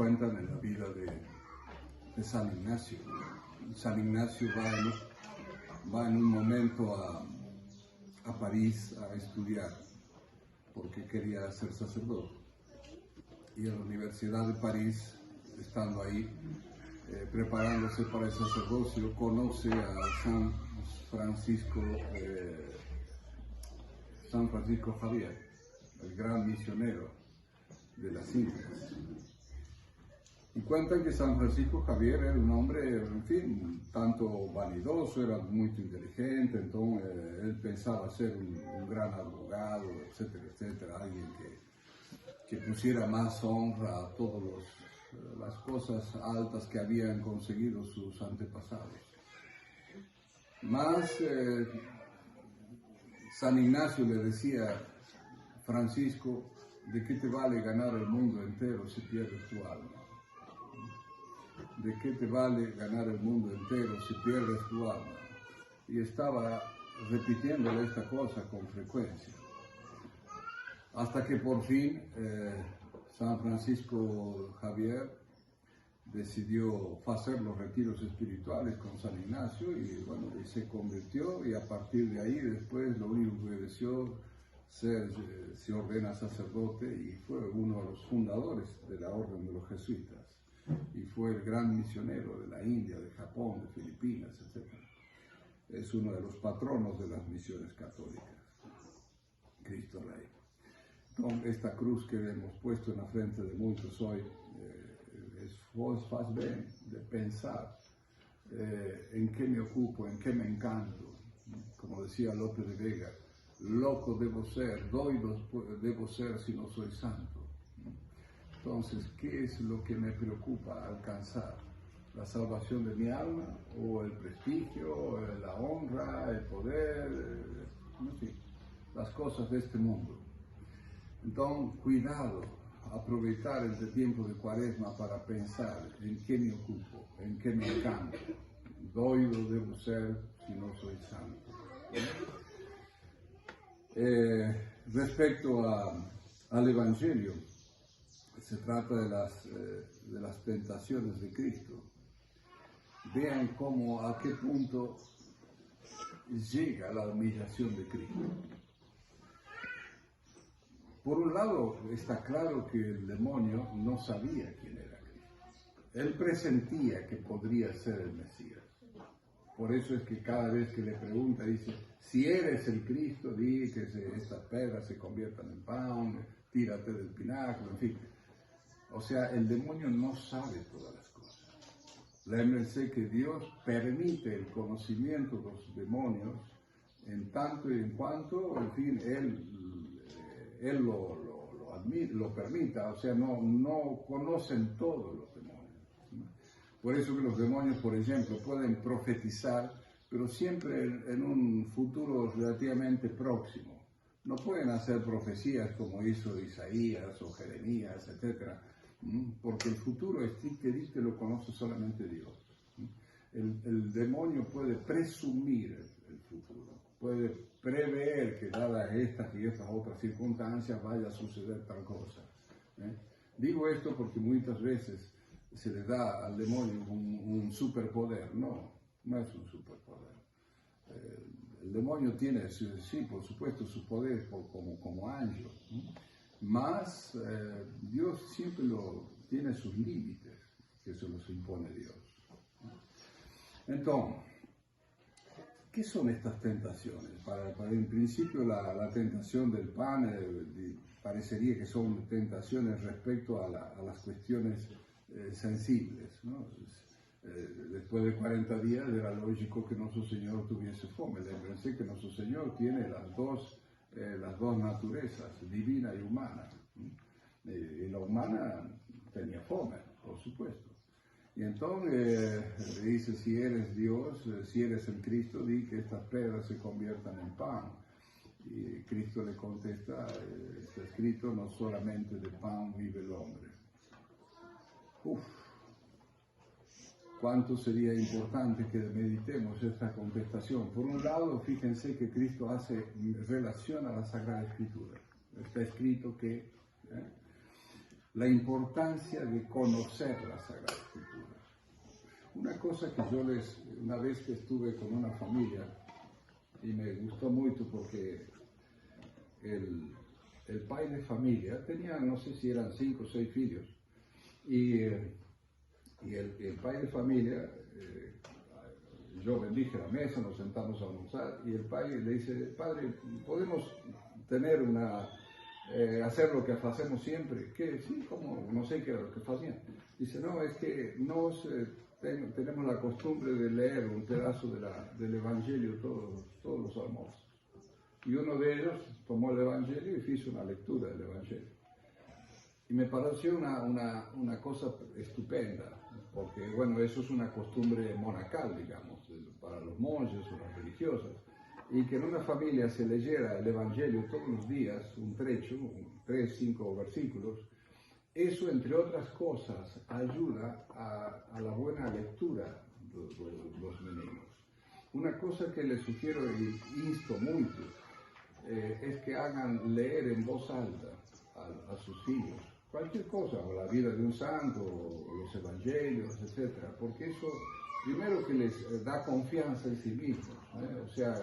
cuentan en la vida de San Ignacio. San Ignacio va en un momento a París a estudiar, porque quería ser sacerdote. Y en la Universidad de París, estando ahí, preparándose para el sacerdocio, conoce a San Francisco Javier, el gran misionero de las Indias. Y cuentan que San Francisco Javier era un hombre, en fin, tanto vanidoso, era muy inteligente, entonces él pensaba ser un gran abogado, etcétera, etcétera, alguien que pusiera más honra a todas las cosas altas que habían conseguido sus antepasados. Más San Ignacio le decía: Francisco, ¿de qué te vale ganar el mundo entero si pierdes tu alma? ¿De qué te vale ganar el mundo entero si pierdes tu alma? Y estaba repitiéndole esta cosa con frecuencia. Hasta que por fin San Francisco Javier decidió hacer los retiros espirituales con San Ignacio y bueno, y se convirtió, y a partir de ahí después lo único que deseó se ordena sacerdote y fue uno de los fundadores de la orden de los jesuitas y fue el gran misionero de la India, de Japón, de Filipinas, etc. Es uno de los patronos de las misiones católicas, Cristo Rey. Entonces, esta cruz que hemos puesto en la frente de muchos hoy vos faz bien de pensar en qué me ocupo, en qué me encanto. Como decía López de Vega, loco debo ser, doido debo ser si no soy santo. Entonces, ¿qué es lo que me preocupa alcanzar? ¿La salvación de mi alma? ¿O el prestigio, la honra, el poder? En fin, las cosas de este mundo. Entonces, cuidado, aprovechar este tiempo de Cuaresma para pensar en qué me ocupo, en qué me encanto. Doido debo ser si no soy santo. Respecto al Evangelio, se trata de las tentaciones de Cristo. Vean a qué punto llega la humillación de Cristo. Por un lado, está claro que el demonio no sabía quién era Cristo. Él presentía que podría ser el Mesías. Por eso es que cada vez que le pregunta, dice: si eres el Cristo, di que estas pedras se conviertan en pan, tírate del pináculo, en fin. O sea, el demonio no sabe todas las cosas. Lémmense que Dios permite el conocimiento de los demonios en tanto y en cuanto, en fin, Él lo permita, o sea, no conocen todos los demonios. Por eso que los demonios, por ejemplo, pueden profetizar, pero siempre en un futuro relativamente próximo. No pueden hacer profecías como hizo Isaías o Jeremías, etc., porque el futuro estrictamente lo conoce solamente Dios. El demonio puede presumir el futuro, puede prever que dadas estas y estas otras circunstancias vaya a suceder tal cosa. Digo esto porque muchas veces se le da al demonio un superpoder. No es un superpoder. El demonio tiene, sí, por supuesto, sus poderes como ángel, mas Dios siempre tiene sus límites, que se los impone Dios. Entonces, ¿qué son estas tentaciones? En principio, la tentación del pan parecería que son tentaciones respecto a las cuestiones sensibles, ¿no? Después de 40 días era lógico que nuestro Señor tuviese fome. Pensé que nuestro Señor tiene las dos naturalezas, divina y humana. Y la humana tenía fome, por supuesto. Y entonces le dice: si eres Dios, si eres el Cristo, di que estas piedras se conviertan en pan. Y Cristo le contesta: está escrito, no solamente de pan vive el hombre. Cuánto sería importante que meditemos esta contestación. Por un lado, fíjense que Cristo hace relación a la Sagrada Escritura. Está escrito que la importancia de conocer la Sagrada Escritura. Una cosa que una vez que estuve con una familia, y me gustó mucho porque el padre de familia tenía, no sé si eran 5 o 6 hijos, y el padre de familia, yo bendije la mesa, nos sentamos a almorzar, y el padre le dice: padre, ¿podemos tener hacer lo que hacemos siempre? ¿Qué? Sí, como no sé qué era lo que hacían. Dice: no, es que tenemos la costumbre de leer un pedazo del Evangelio todos los almuerzos. Y uno de ellos tomó el Evangelio y hizo una lectura del Evangelio. Y me pareció una cosa estupenda, porque bueno, eso es una costumbre monacal, digamos, para los monjes o las religiosas. Y que en una familia se leyera el Evangelio todos los días, un trecho, 3, 5 versículos, eso, entre otras cosas, ayuda a la buena lectura de los meninos. Una cosa que les sugiero y insto mucho es que hagan leer en voz alta a sus hijos cualquier cosa, o la vida de un santo, o los evangelios, etc. Porque eso, primero, que les da confianza en sí mismos, o sea,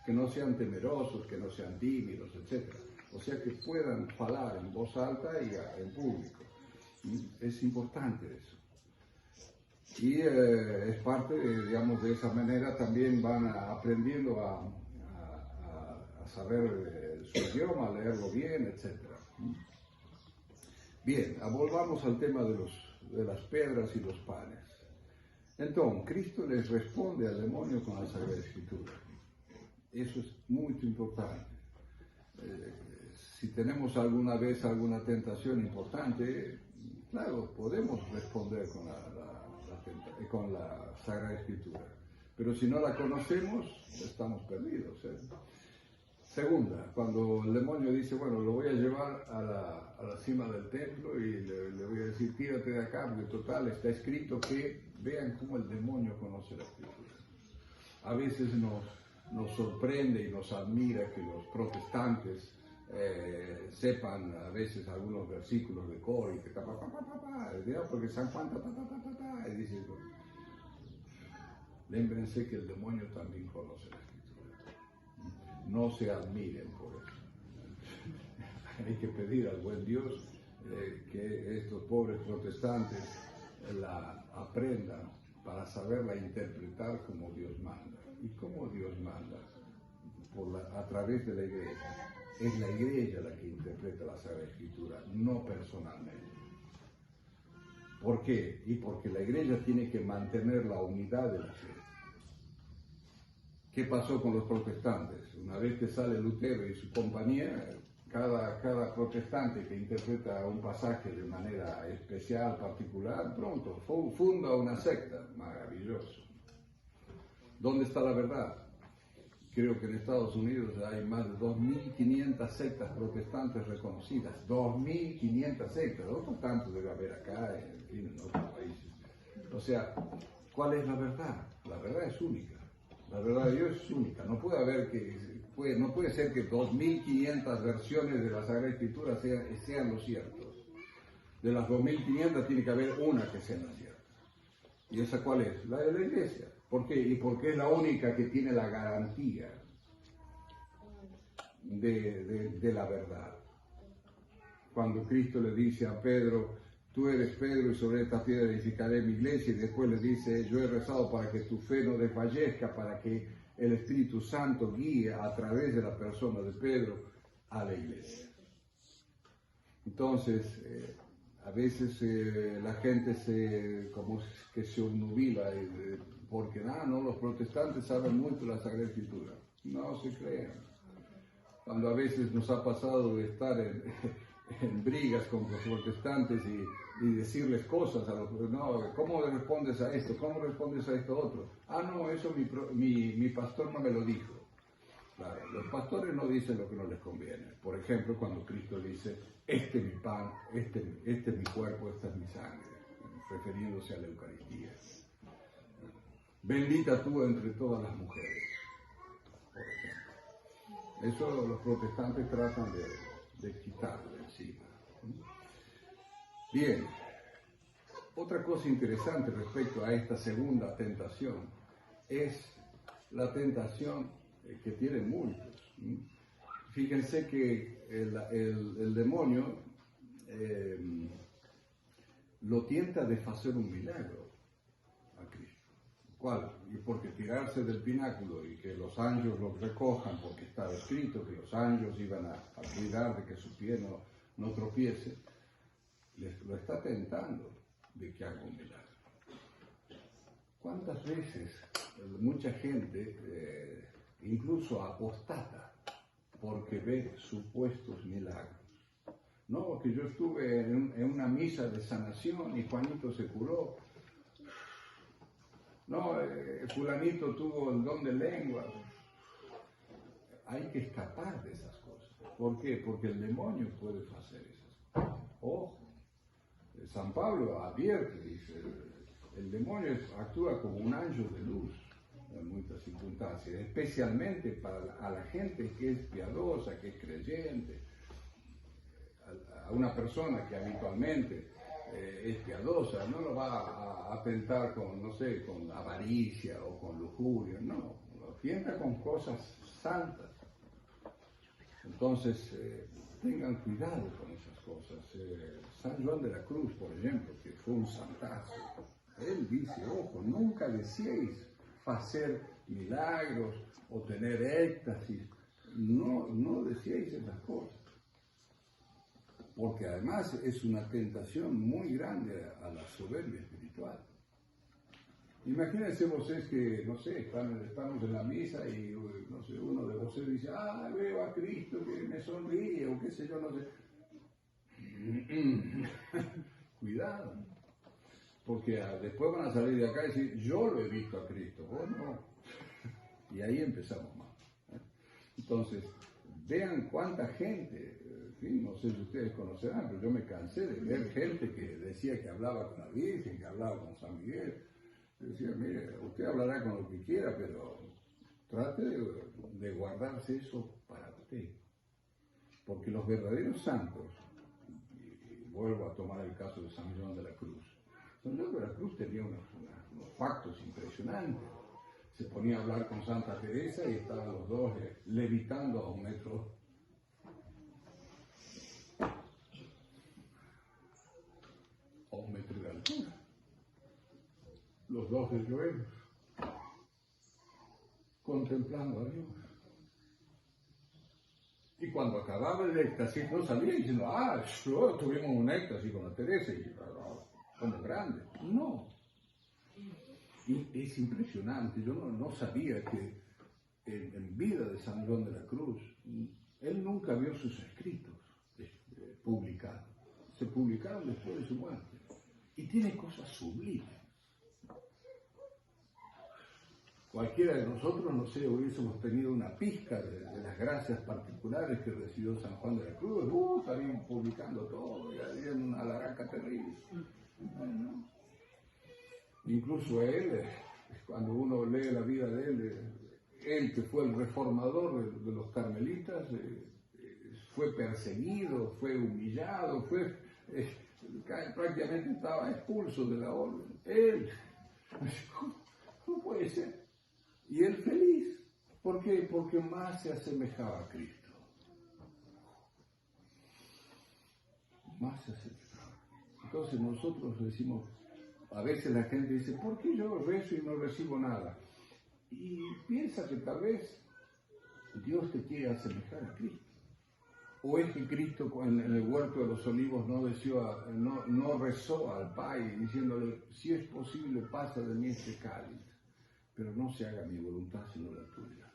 que no sean temerosos, que no sean tímidos, etc. O sea, que puedan hablar en voz alta y en público. Es importante eso. Y es parte, digamos, de esa manera también van aprendiendo a saber su idioma, a leerlo bien, etc. Bien, volvamos al tema de las piedras y los panes. Entonces, Cristo les responde al demonio con la Sagrada Escritura. Eso es muy importante. Si tenemos alguna vez alguna tentación importante, claro, podemos responder con la Sagrada Escritura. Pero si no la conocemos, estamos perdidos. Segunda, cuando el demonio dice: bueno, lo voy a llevar a la cima del templo y le voy a decir: tírate de acá, porque total, está escrito que... Vean cómo el demonio conoce la Escritura. A veces nos sorprende y nos admira que los protestantes sepan a veces algunos versículos de coro y que porque San Juan y dice: lémbrense que el demonio también conoce la Escritura. No se admiren por eso. Hay que pedir al buen Dios que estos pobres protestantes la aprendan para saberla interpretar como Dios manda. ¿Y cómo Dios manda? A través de la Iglesia. Es la Iglesia la que interpreta la Sagrada Escritura, no personalmente. ¿Por qué? Y porque la Iglesia tiene que mantener la unidad de la fe. ¿Qué pasó con los protestantes? Una vez que sale Lutero y su compañía, cada protestante que interpreta un pasaje de manera especial, particular, pronto funda una secta. Maravilloso. ¿Dónde está la verdad? Creo que en Estados Unidos hay más de 2.500 sectas protestantes reconocidas. 2.500 sectas. Otros tantos debe haber acá, en otros países. O sea, ¿cuál es la verdad? La verdad es única. La verdad de Dios es única. No puede ser que 2.500 versiones de la Sagrada Escritura sean los ciertos. De las 2.500 tiene que haber una que sea la cierta. ¿Y esa cuál es? La de la Iglesia. ¿Por qué? Y porque es la única que tiene la garantía de la verdad. Cuando Cristo le dice a Pedro: tú eres Pedro y sobre esta piedra edificaré mi iglesia, y después le dice: yo he rezado para que tu fe no desfallezca, para que el Espíritu Santo guíe a través de la persona de Pedro a la iglesia. Entonces, a veces la gente como que se obnubila porque no, los protestantes saben mucho la Sagrada Escritura. No se crean. Cuando a veces nos ha pasado de estar en brigas con los protestantes y decirles cosas a los: no, ¿cómo respondes a esto? ¿Cómo respondes a esto otro? No, eso mi pastor no me lo dijo. Claro, los pastores no dicen lo que no les conviene. Por ejemplo, cuando Cristo dice: este es mi pan, este es mi cuerpo, esta es mi sangre, refiriéndose a la Eucaristía. Bendita tú entre todas las mujeres, por ejemplo. Eso los protestantes tratan de quitarle encima. Bien, otra cosa interesante respecto a esta segunda tentación es la tentación que tienen muchos. Fíjense que el demonio lo tienta de hacer un milagro a Cristo. ¿Cuál? Y porque tirarse del pináculo y que los ángeles lo recojan, porque estaba escrito que los ángeles iban a cuidar de que su pie no tropiece, lo está tentando de que haga un milagro. ¿Cuántas veces mucha gente incluso apostata porque ve supuestos milagros? No, que yo estuve en una misa de sanación y Juanito se curó. No, fulanito tuvo el don de lengua. Hay que escapar de esas cosas. ¿Por qué? Porque el demonio puede hacer esas cosas. Ojo, San Pablo advierte, dice, el demonio actúa como un ángel de luz en muchas circunstancias, especialmente para a la gente que es piadosa, que es creyente, a una persona que habitualmente es piadosa, no lo va a tentar con, no sé, con avaricia o con lujuria, no, lo tienta con cosas santas. Entonces, tengan cuidado con esas cosas. San Juan de la Cruz, por ejemplo, que fue un santazo, él dice, ojo, nunca decíais hacer milagros o tener éxtasis, no decíais esas cosas. Porque además es una tentación muy grande a la soberbia espiritual. Imagínense ustedes que, no sé, estamos en la misa y, no sé, uno de vosotros dice, veo a Cristo que me sonríe, o qué sé yo, no sé. Cuidado, porque después van a salir de acá y decir, yo lo he visto a Cristo, vos no. Y ahí empezamos mal. Entonces, vean cuánta gente, en fin, no sé si ustedes conocerán, pero yo me cansé de ver gente que decía que hablaba con la Virgen, que hablaba con San Miguel. Yo decía, mire, usted hablará con lo que quiera, pero trate de guardarse eso para usted. Porque los verdaderos santos, y vuelvo a tomar el caso de San Juan de la Cruz, San Juan de la Cruz tenía unos pactos impresionantes. Se ponía a hablar con Santa Teresa y estaban los dos levitando a 1 metro. A 1 metro de altura. Los dos de Joel, contemplando a Dios. Y cuando acababa el éxtasis, no salía diciendo, tuvimos un éxtasis con la Teresa, y como grande. No. Y es impresionante, yo no sabía que en vida de San Juan de la Cruz, él nunca vio sus escritos publicados. Se publicaron después de su muerte. Y tiene cosas sublimes. Cualquiera de nosotros, no sé, hubiésemos tenido una pizca de las gracias particulares que recibió San Juan de la Cruz, estarían publicando todo, y harían una laraca terrible. Bueno, incluso él, cuando uno lee la vida de él que fue el reformador de los carmelitas, fue perseguido, fue humillado, prácticamente estaba expulso de la orden. Él, ¿cómo puede ser? Y él feliz. ¿Por qué? Porque más se asemejaba a Cristo. Más se asemejaba. Entonces nosotros decimos, a veces la gente dice, ¿por qué yo rezo y no recibo nada? Y piensa que tal vez Dios te quiere asemejar a Cristo. ¿O es que Cristo en el huerto de los olivos no rezó al Padre diciéndole, si es posible, pasa de mí este cáliz, pero no se haga mi voluntad sino la tuya?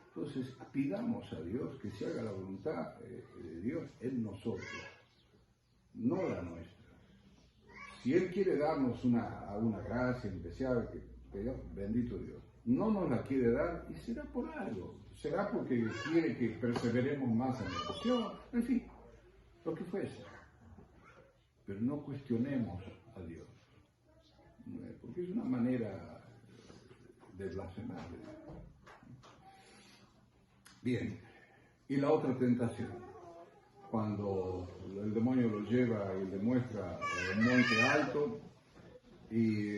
Entonces, pidamos a Dios que se haga la voluntad de Dios en nosotros, no la nuestra. Si Él quiere darnos una gracia especial, bendito Dios, no nos la quiere dar y será por algo. Será porque quiere que perseveremos más en la oración, en fin, lo que fuese. Pero no cuestionemos a Dios, porque es una manera de blasfemar. Bien, y la otra tentación. cuando el demonio lo lleva y le muestra un monte alto y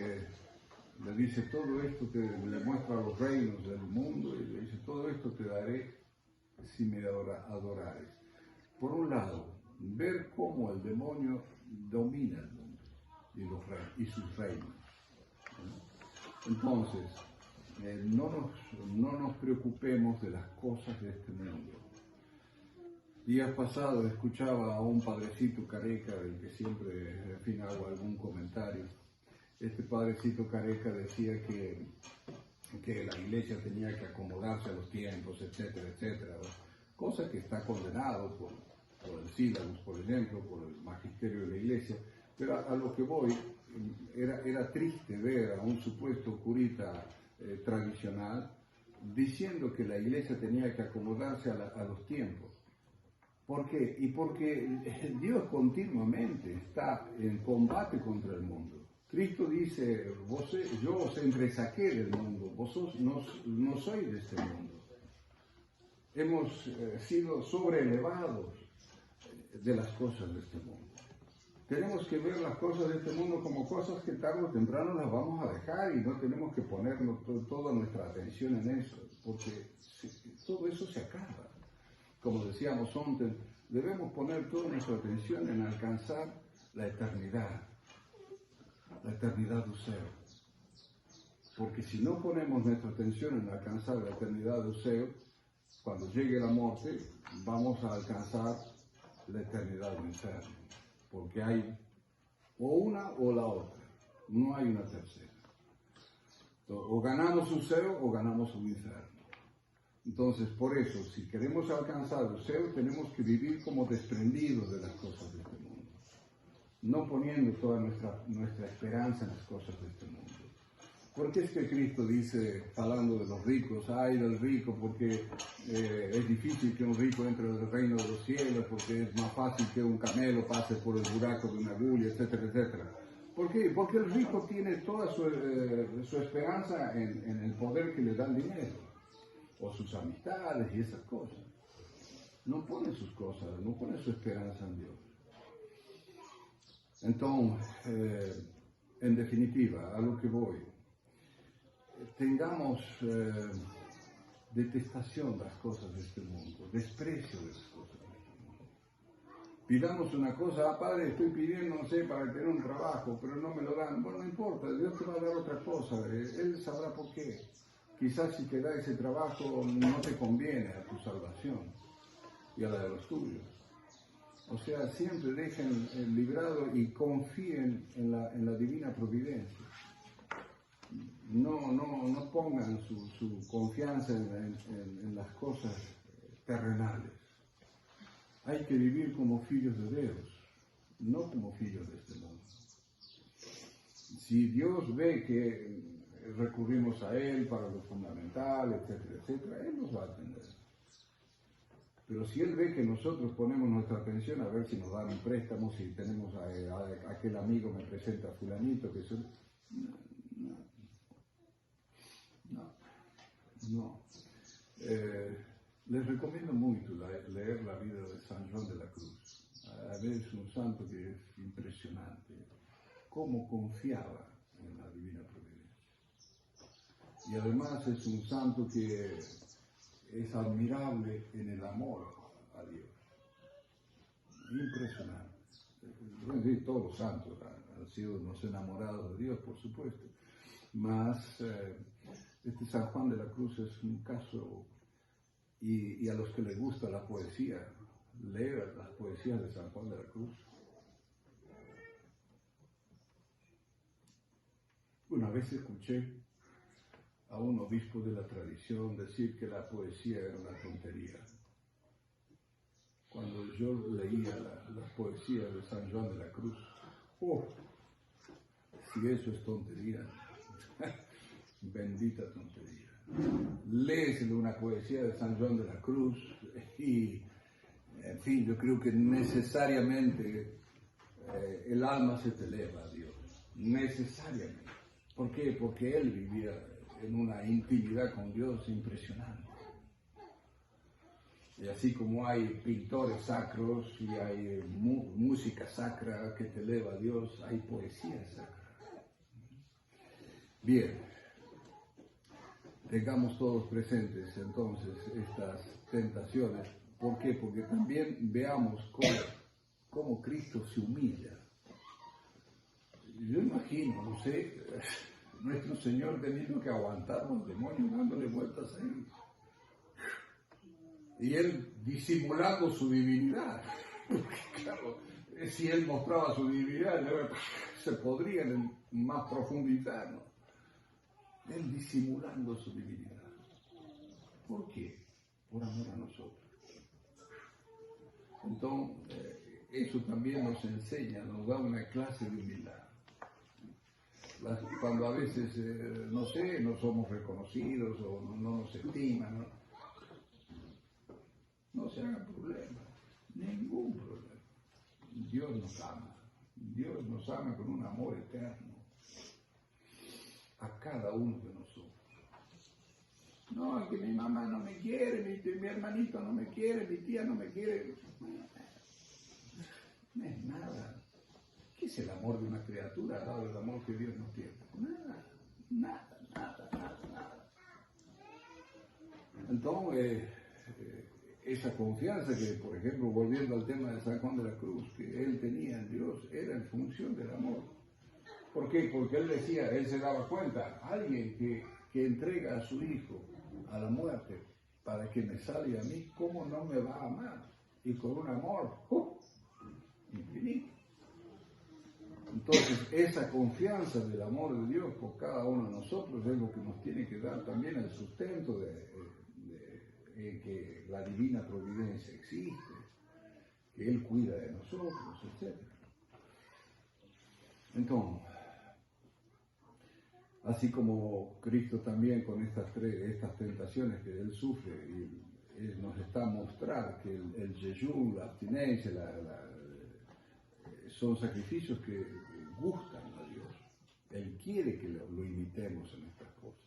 le dice todo esto, le muestra los reinos del mundo y le dice todo esto te daré si me adorares. Por un lado, ver cómo el demonio domina el mundo y sus reinos. Entonces, no nos preocupemos de las cosas de este mundo. Días pasados escuchaba a un padrecito careca, del que siempre, en fin, hago algún comentario. Este padrecito careca decía que la iglesia tenía que acomodarse a los tiempos, etcétera, etcétera. Cosa que está condenado por el Sílabus, por ejemplo, por el magisterio de la iglesia. Pero a lo que voy, era triste ver a un supuesto curita tradicional diciendo que la iglesia tenía que acomodarse a los tiempos. ¿Por qué? Y porque Dios continuamente está en combate contra el mundo. Cristo dice, yo os entresaqué del mundo, vosotros no sois de este mundo. Hemos sido sobreelevados de las cosas de este mundo. Tenemos que ver las cosas de este mundo como cosas que tarde o temprano las vamos a dejar y no tenemos que ponernos toda nuestra atención en eso, porque todo eso se acaba. Como decíamos antes, debemos poner toda nuestra atención en alcanzar la eternidad del cielo. Porque si no ponemos nuestra atención en alcanzar la eternidad del cielo, cuando llegue la muerte, vamos a alcanzar la eternidad del infierno. Porque hay o una o la otra, no hay una tercera. O ganamos un cielo o ganamos un infierno. Entonces, por eso, si queremos alcanzar el cielo, tenemos que vivir como desprendidos de las cosas de este mundo, no poniendo toda nuestra esperanza en las cosas de este mundo. ¿Por qué es que Cristo dice, hablando de los ricos, ay del rico, porque es difícil que un rico entre en el reino de los cielos, porque es más fácil que un camelo pase por el buraco de una agulla, etcétera, etcétera? ¿Por qué? Porque el rico tiene toda su esperanza en el poder que le da el dinero, o sus amistades y esas cosas. No pone sus cosas, no pone su esperanza en Dios. Entonces, en definitiva, a lo que voy, tengamos detestación de las cosas de este mundo, desprecio de las cosas de este mundo. Pidamos una cosa, Padre, estoy pidiendo, no sé, para tener un trabajo, pero no me lo dan. Bueno, no importa, Dios te va a dar otra cosa, Él sabrá por qué. Quizás si te da ese trabajo no te conviene a tu salvación y a la de los tuyos. O sea, siempre dejen el librado y confíen en la divina providencia. No pongan su confianza en las cosas terrenales. Hay que vivir como hijos de Dios, no como hijos de este mundo. Si Dios ve que recurrimos a Él para lo fundamental, etcétera, etcétera, Él nos va a atender. Pero si Él ve que nosotros ponemos nuestra atención a ver si nos dan un préstamo, si tenemos a aquel amigo me presenta a fulanito, que son... No. Les recomiendo mucho leer la vida de San Juan de la Cruz. Es un santo que es impresionante. Cómo confiaba en la divina providencia. Y además es un santo que es admirable en el amor a Dios. Impresionante. Bueno, sí, todos los santos han sido unos enamorados de Dios, por supuesto. Mas este San Juan de la Cruz es un caso, y a los que les gusta la poesía, leer las poesías de San Juan de la Cruz. Una vez escuché a un obispo de la tradición decir que la poesía era una tontería. Cuando yo leía las poesías de San Juan de la Cruz, si eso es tontería, bendita tontería. Léesele una poesía de San Juan de la Cruz y, en fin, yo creo que necesariamente el alma se te eleva a Dios, necesariamente. ¿Por qué? Porque él vivía en una intimidad con Dios impresionante. Y así como hay pintores sacros y hay música sacra que te eleva a Dios, hay poesía sacra. Bien, tengamos todos presentes entonces estas tentaciones. ¿Por qué? Porque también veamos cómo Cristo se humilla. Yo imagino, no sé, nuestro Señor teniendo que aguantar a los demonios dándole vueltas ahí. Y Él disimulando su divinidad. Claro, si Él mostraba su divinidad, se podría en más profundidad, ¿no? Él disimulando su divinidad. ¿Por qué? Por amor a nosotros. Entonces, eso también nos enseña, nos da una clase de humildad. Cuando a veces, no sé, no somos reconocidos o no nos estiman, no se hagan problema, ningún problema. Dios nos ama con un amor eterno a cada uno de nosotros. No, es que mi mamá no me quiere, mi hermanito no me quiere, mi tía no me quiere. No es nada. ¿Qué es el amor de una criatura dado el amor que Dios nos tiene? Nada. Entonces, esa confianza que, por ejemplo, volviendo al tema de San Juan de la Cruz, que él tenía en Dios, era en función del amor. ¿Por qué? Porque él decía, él se daba cuenta, alguien que entrega a su hijo a la muerte para que me salve a mí, ¿cómo no me va a amar? Y con un amor infinito. Entonces, esa confianza del amor de Dios por cada uno de nosotros es lo que nos tiene que dar también el sustento de que la divina providencia existe, que Él cuida de nosotros, etc. Entonces, así como Cristo también con estas tentaciones que Él sufre, y Él nos está a mostrar que el yeyún, la abstinencia, son sacrificios que gustan a Dios. Él quiere que lo imitemos en estas cosas.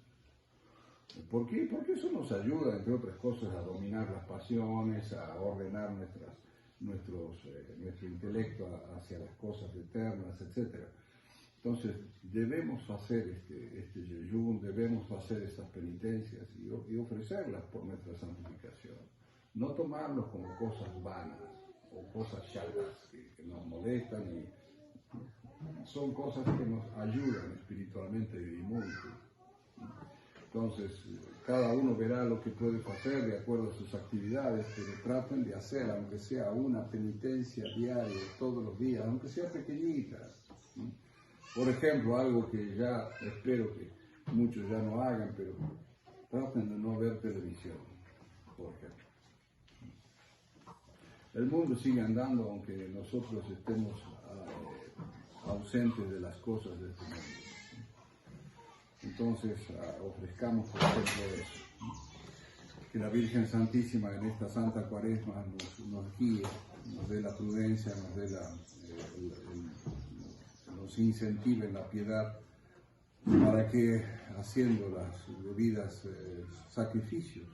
¿Por qué? Porque eso nos ayuda, entre otras cosas, a dominar las pasiones, a ordenar nuestro intelecto hacia las cosas eternas, etc. Entonces, debemos hacer este yeyún, debemos hacer estas penitencias y ofrecerlas por nuestra santificación. No tomarlos como cosas vanas o cosas chatas que nos molestan y son cosas que nos ayudan espiritualmente y mucho. Entonces, cada uno verá lo que puede hacer de acuerdo a sus actividades, pero traten de hacer, aunque sea una penitencia diaria, todos los días, aunque sea pequeñita. Por ejemplo, algo que ya espero que muchos ya no hagan, pero traten de no ver televisión, por ejemplo. El mundo sigue andando aunque nosotros estemos ausentes de las cosas de este mundo. Entonces, ofrezcamos, por ejemplo, eso. Que la Virgen Santísima en esta Santa Cuaresma nos guíe, nos dé la prudencia, nos dé nos incentive en la piedad, para que, haciendo las debidas sacrificios,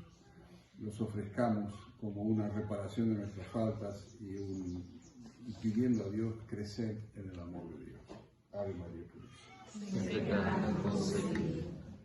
los ofrezcamos como una reparación de nuestras faltas y pidiendo a Dios crecer en el amor de Dios. Ave María Purísima.